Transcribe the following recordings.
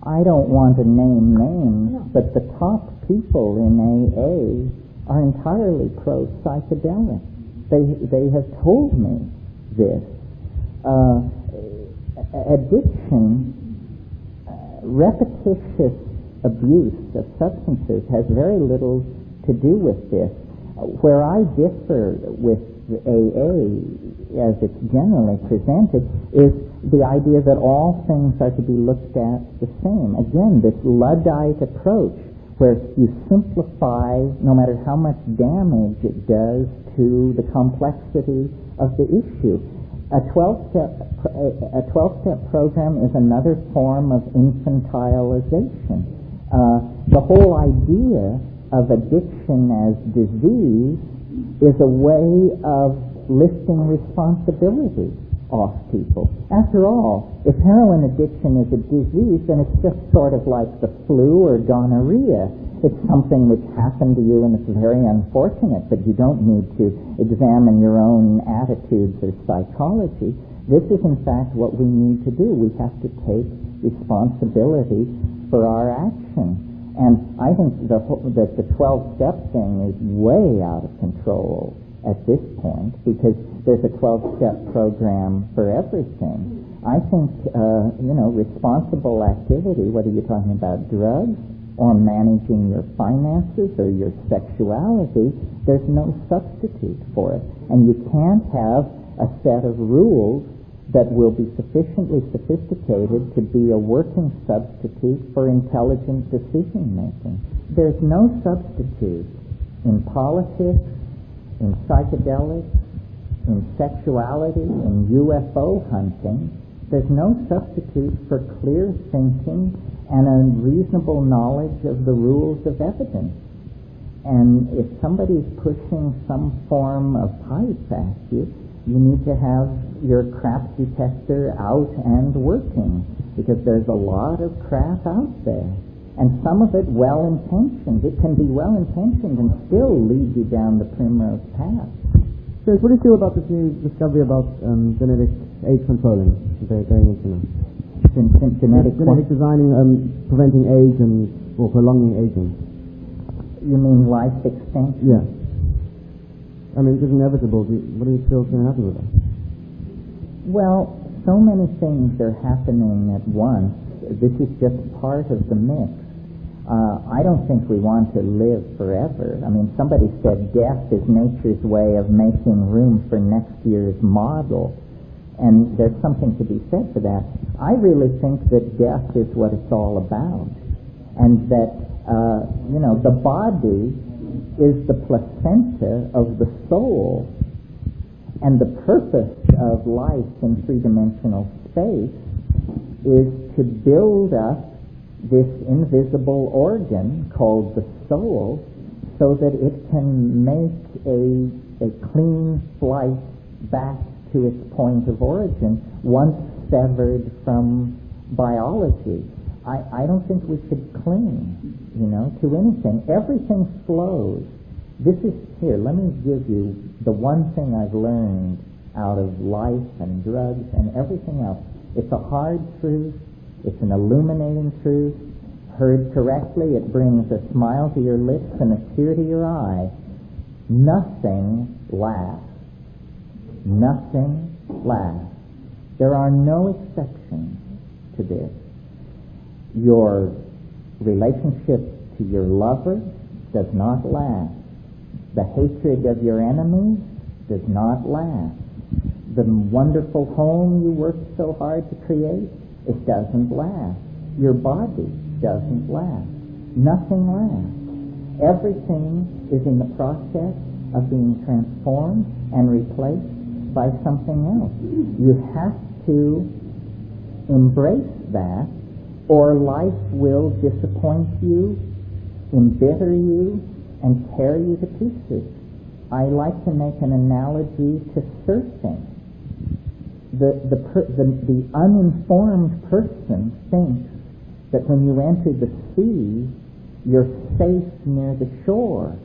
I don't want to name names, but the top people in AA are entirely pro-psychedelic. They have told me this. Addiction, repetitious abuse of substances has very little to do with this. Where I differ with AA, as it's generally presented, is the idea that all things are to be looked at the same. Again, this Luddite approach, where you simplify no matter how much damage it does to the complexity of the issue. A 12-step program is another form of infantilization. The whole idea of addiction as disease is a way of lifting responsibility off people. After all, if heroin addiction is a disease, then it's just sort of like the flu or gonorrhea. It's something which happened to you and it's very unfortunate, but you don't need to examine your own attitudes or psychology. This is in fact what we need to do. We have to take responsibility for our action. And I think that the 12-step thing is way out of control at this point, because there's a 12-step program for everything. I think, responsible activity, whether you're talking about drugs or managing your finances or your sexuality, there's no substitute for it. And you can't have a set of rules that will be sufficiently sophisticated to be a working substitute for intelligent decision-making. There's no substitute in politics, in psychedelics, in sexuality, in UFO hunting. There's no substitute for clear thinking and a reasonable knowledge of the rules of evidence. And if somebody's pushing some form of pipe at you, you need to have your crap detector out and working, because there's a lot of crap out there. And some of it well-intentioned. It can be well-intentioned and still lead you down the primrose path. Terence, what do you feel about this new discovery about genetic age controlling? Genetic designing, preventing age or prolonging aging. You mean life extension? Yeah. I mean, it's inevitable. What do you feel is going to happen with that? Well, so many things are happening at once. This is just part of the mix. I don't think we want to live forever. I mean, somebody said death is nature's way of making room for next year's model. And there's something to be said for that. I really think that death is what it's all about. And that, the body is the placenta of the soul. And the purpose of life in three-dimensional space is to build up this invisible organ called the soul so that it can make a clean flight back to its point of origin once severed from biology. I don't think we should cling, to anything. Everything flows. This is, here, let me give you the one thing I've learned out of life and drugs and everything else. It's a hard truth. It's an illuminating truth. Heard correctly, it brings a smile to your lips and a tear to your eye. Nothing lasts. Nothing lasts. There are no exceptions to this. Your relationship to your lover does not last. The hatred of your enemies does not last. The wonderful home you worked so hard to create, it doesn't last. Your body doesn't last. Nothing lasts. Everything is in the process of being transformed and replaced by something else. You have to embrace that, or life will disappoint you, embitter you, and tear you to pieces. I like to make an analogy to surfing. The uninformed person thinks that when you enter the sea, you're safe near the shore.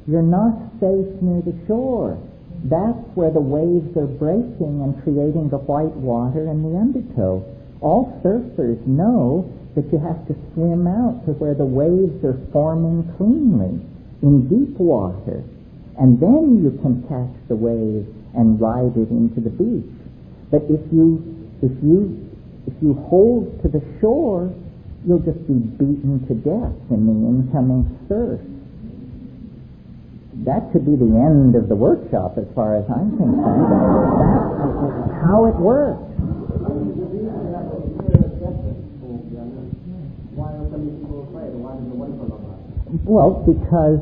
You're not safe near the shore. That's where the waves are breaking and creating the white water and the undertow. All surfers know that you have to swim out to where the waves are forming cleanly in deep water. And then you can catch the wave and ride it into the beach. But if you hold to the shore, you'll just be beaten to death in the incoming surf. That could be the end of the workshop as far as I'm concerned. That's how it works. Well, because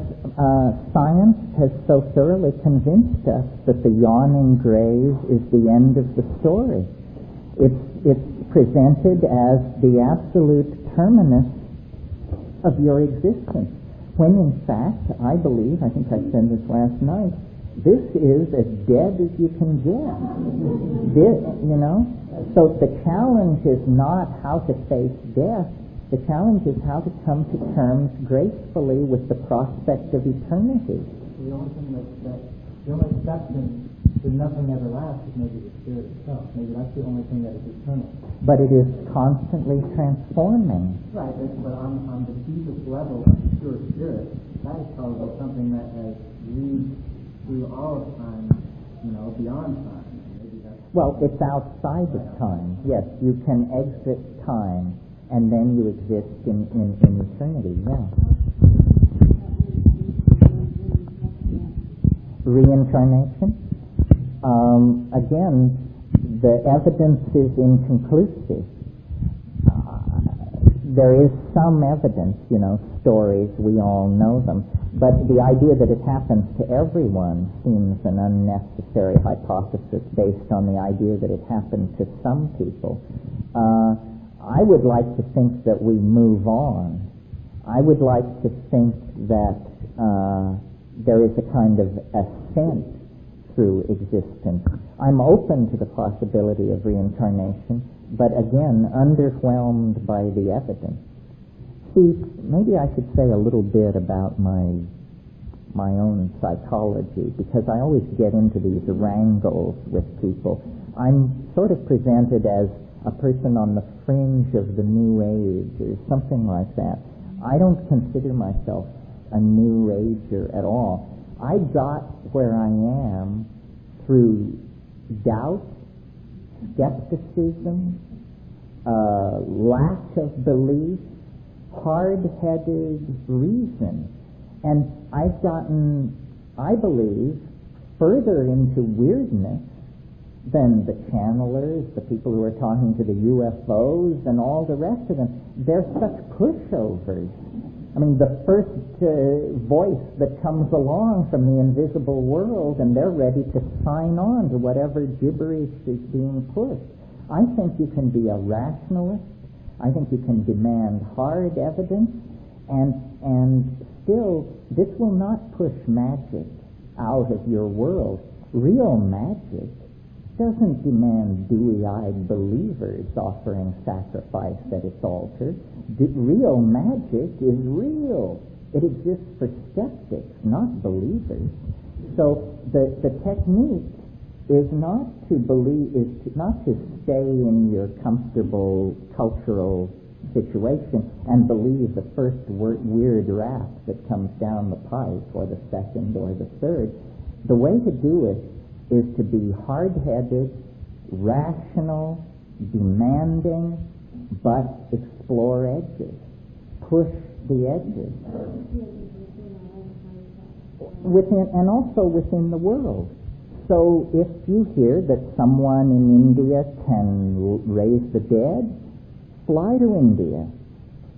science has so thoroughly convinced us that the yawning grave is the end of the story. It's presented as the absolute terminus of your existence, when in fact, I believe, I think I said this last night, this is as dead as you can get. So the challenge is not how to face death. The challenge is how to come to terms gracefully with the prospect of eternity. The only thing the only exception to nothing ever lasts is maybe the spirit itself. Maybe that's the only thing that is eternal. But it is constantly transforming. Right, but on the deepest level of pure spirit, that is probably something that has reached through all of time, beyond time. Maybe that's it's outside of time. Yes, you can exit time, and then you exist in eternity, yeah. Reincarnation? Again, the evidence is inconclusive. There is some evidence, stories, we all know them, but the idea that it happens to everyone seems an unnecessary hypothesis based on the idea that it happens to some people. I would like to think that we move on. I would like to think that there is a kind of ascent through existence. I'm open to the possibility of reincarnation, but again, underwhelmed by the evidence. See, maybe I should say a little bit about my own psychology, because I always get into these wrangles with people. I'm sort of presented as a person on the fringe of the New Age or something like that. I don't consider myself a New Ager at all. I got where I am through doubt, skepticism, lack of belief, hard-headed reason. And I've gotten, I believe, further into weirdness than the channelers, the people who are talking to the UFOs, and all the rest of them. They're such pushovers. I mean, the first voice that comes along from the invisible world, and they're ready to sign on to whatever gibberish is being pushed. I think you can be a rationalist. I think you can demand hard evidence, and still, this will not push magic out of your world. Real magic doesn't demand dewy-eyed believers offering sacrifice at its altar. Real magic is real. It exists for skeptics, not believers. So the technique is not to believe, not to stay in your comfortable cultural situation and believe the first weird rap that comes down the pipe, or the second, or the third. The way to do it is to be hard-headed, rational, demanding, but explore edges. Push the edges. Within, and also within the world. So if you hear that someone in India can raise the dead, fly to India.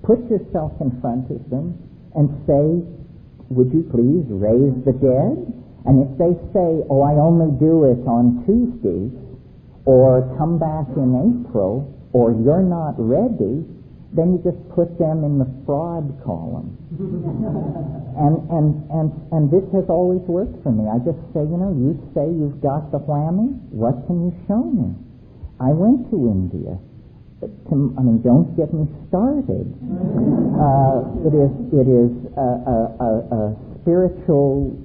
Put yourself in front of them and say, would you please raise the dead? And if they say, oh, I only do it on Tuesdays, or come back in April, or you're not ready, then you just put them in the fraud column. and this has always worked for me. I just say, you say you've got the whammy, what can you show me? I went to India. Don't get me started. It is a spiritual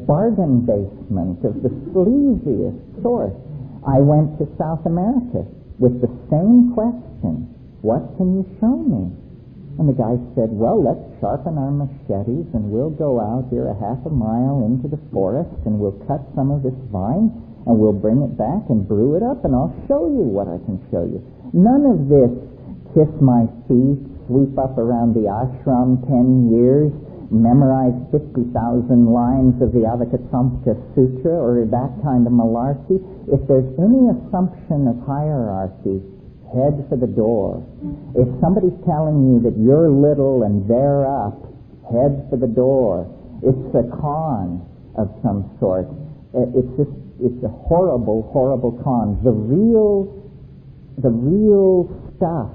bargain basement of the sleaziest sort. I went to South America with the same question. What can you show me? And the guy said, well, let's sharpen our machetes and we'll go out here a half a mile into the forest and we'll cut some of this vine and we'll bring it back and brew it up and I'll show you what I can show you. None of this kiss my feet, sweep up around the ashram 10 years, memorize 50,000 lines of the Avalokitesvara Sutra or that kind of malarkey. If there's any assumption of hierarchy, head for the door. If somebody's telling you that you're little and they're up, head for the door. It's a con of some sort. It's a horrible, horrible con. The real stuff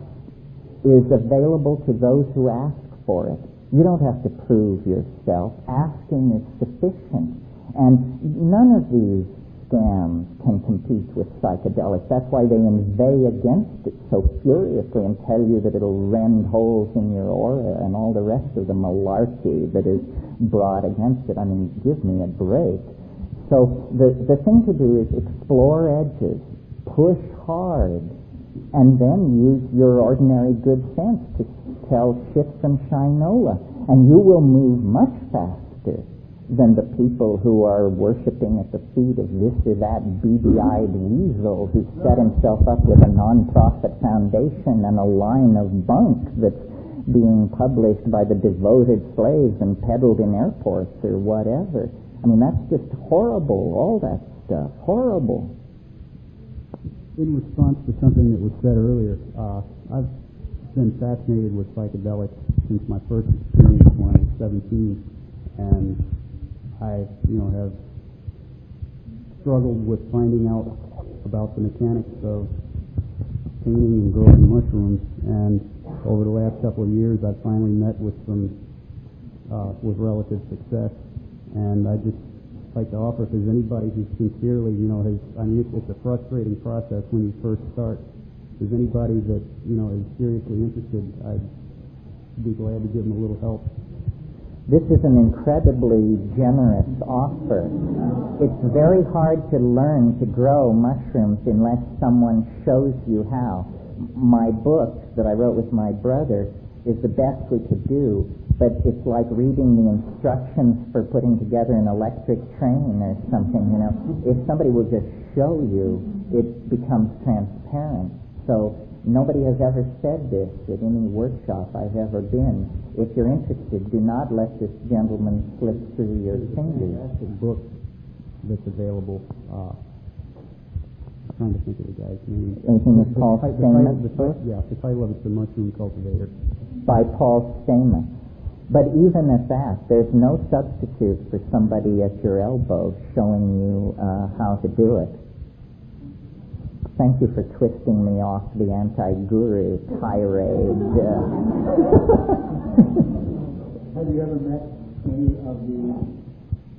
is available to those who ask for it. You don't have to prove yourself. Asking is sufficient. And none of these scams can compete with psychedelics. That's why they inveigh against it so furiously and tell you that it'll rend holes in your aura and all the rest of the malarkey that is brought against it. I mean, give me a break. So the thing to do is explore edges, push hard, and then use your ordinary good sense to tell shit from shinola, and you will move much faster than the people who are worshipping at the feet of this or that beady-eyed weasel who set himself up with a non-profit foundation and a line of bunk that's being published by the devoted slaves and peddled in airports or whatever. I mean, that's just horrible, all that stuff. Horrible. In response to something that was said earlier, I've been fascinated with psychedelics since my first experience when I was 17, and I, have struggled with finding out about the mechanics of painting and growing mushrooms. And over the last couple of years, I've finally met with with relative success. And I just like to offer, if there's anybody who sincerely, it's a frustrating process when you first start. If there's anybody that, is seriously interested, I'd be glad to give them a little help. This is an incredibly generous offer. It's very hard to learn to grow mushrooms unless someone shows you how. My book that I wrote with my brother is the best we could do, but it's like reading the instructions for putting together an electric train or something, If somebody will just show you, it becomes transparent. So nobody has ever said this at any workshop I've ever been. If you're interested, do not let this gentleman slip through your fingers. That's a book that's available. I'm trying to think of the guy's name. Anything that's Paul Stamets? Yeah, the title of it's The Mushroom Cultivator. By Paul Stamets. But even at that, there's no substitute for somebody at your elbow showing you how to do it. Thank you for twisting me off the anti-guru tirade. Have you ever met any of the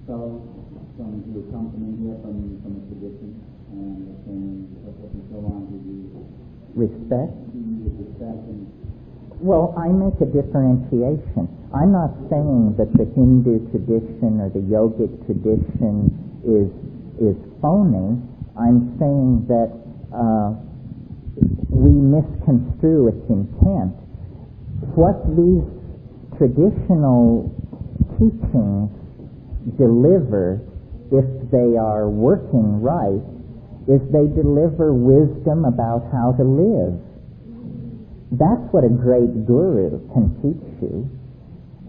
fellows from your company here from the tradition and so on? Did you Respect? and Well, I make a differentiation. I'm not saying that the Hindu tradition or the yogic tradition is phony. I'm saying that we misconstrue its intent. What these traditional teachings deliver, if they are working right, is they deliver wisdom about how to live. That's what a great guru can teach you.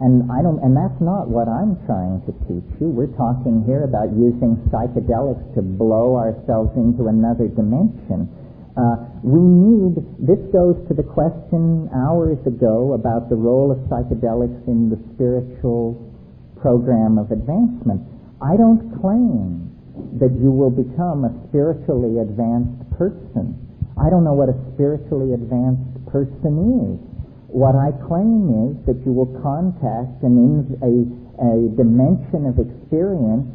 And that's not what I'm trying to teach you. We're talking here about using psychedelics to blow ourselves into another dimension. This goes to the question hours ago about the role of psychedelics in the spiritual program of advancement. I don't claim that you will become a spiritually advanced person. I don't know what a spiritually advanced person is. What I claim is that you will contact a dimension of experience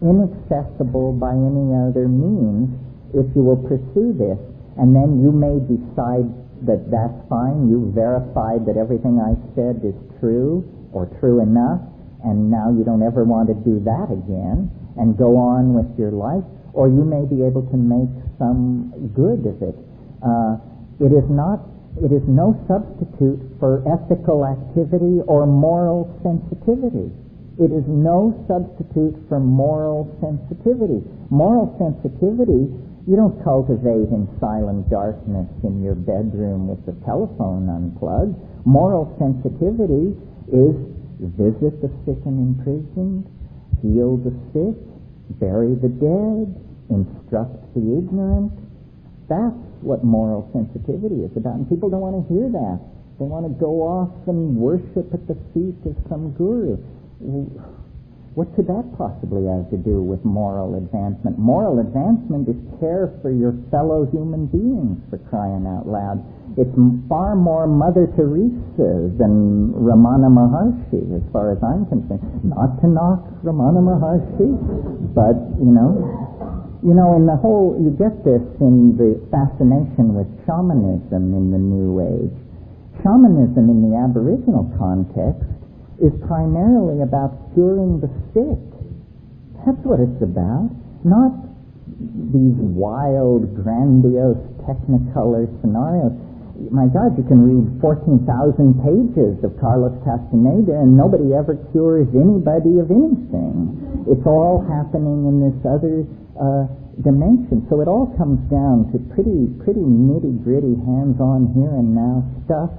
inaccessible by any other means if you will pursue this. And then you may decide that that's fine. You verified that everything I said is true or true enough, and now you don't ever want to do that again and go on with your life. Or you may be able to make some good of it. It is not It is no substitute for ethical activity or moral sensitivity. It is no substitute for moral sensitivity. Moral sensitivity you don't cultivate in silent darkness in your bedroom with the telephone unplugged. Moral sensitivity is visit the sick and imprisoned, heal the sick, bury the dead, instruct the ignorant. That's what moral sensitivity is about, and people don't want to hear that. They want to go off and worship at the feet of some guru. What could that possibly have to do with moral advancement? Moral advancement is care for your fellow human beings, for crying out loud. It's far more Mother Teresa than Ramana Maharshi, as far as I'm concerned. Not to knock Ramana Maharshi, but, in the whole, you get this in the fascination with shamanism in the New Age. Shamanism in the Aboriginal context is primarily about curing the sick. That's what it's about, not these wild, grandiose, technicolor scenarios. My God, you can read 14,000 pages of Carlos Castaneda and nobody ever cures anybody of anything. It's all happening in this other dimension. So it all comes down to pretty nitty-gritty, hands-on, here and now stuff.